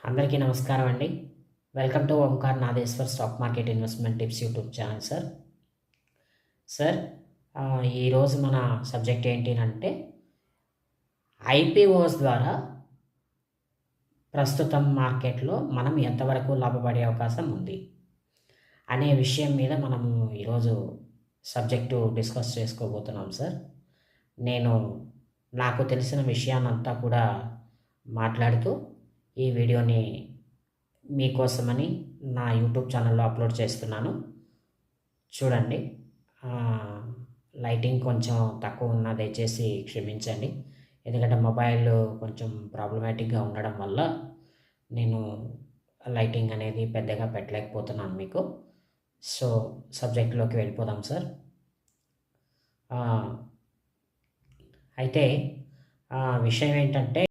అందరికీ నమస్కారం అండి. Welcome to Omkar Nadeshwar stock market investment tips YouTube channel sir. Sir ఈరోజు మన సబ్జెక్ట్ ఏంటి అంటే ఐపీఓస్ ద్వారా ప్రస్తుతం మార్కెట్లో మనం ఎంతవరకు లాభపడే అవకాశం ఉంది అనే విషయం మీద మనము ఈరోజు సబ్జెక్టు డిస్కస్ చేసుకోబోతున్నాం సార్. నేను నాకు తెలిసిన విషయాన్నంతా కూడా మాట్లాడుతూ ఈ వీడియోని మీకోసమని నా యూట్యూబ్ ఛానల్లో అప్లోడ్ చేస్తున్నాను. చూడండి. లైటింగ్ కొంచెం తక్కువ ఉన్న దయచేసి క్షమించండి. ఎందుకంటే మొబైల్ కొంచెం ప్రాబ్లమాటిక్గా ఉండడం వల్ల నేను లైటింగ్ అనేది పెద్దగా పెట్టలేకపోతున్నాను మీకు. సో సబ్జెక్ట్లోకి వెళ్ళిపోదాం సార్. అయితే విషయం ఏంటంటే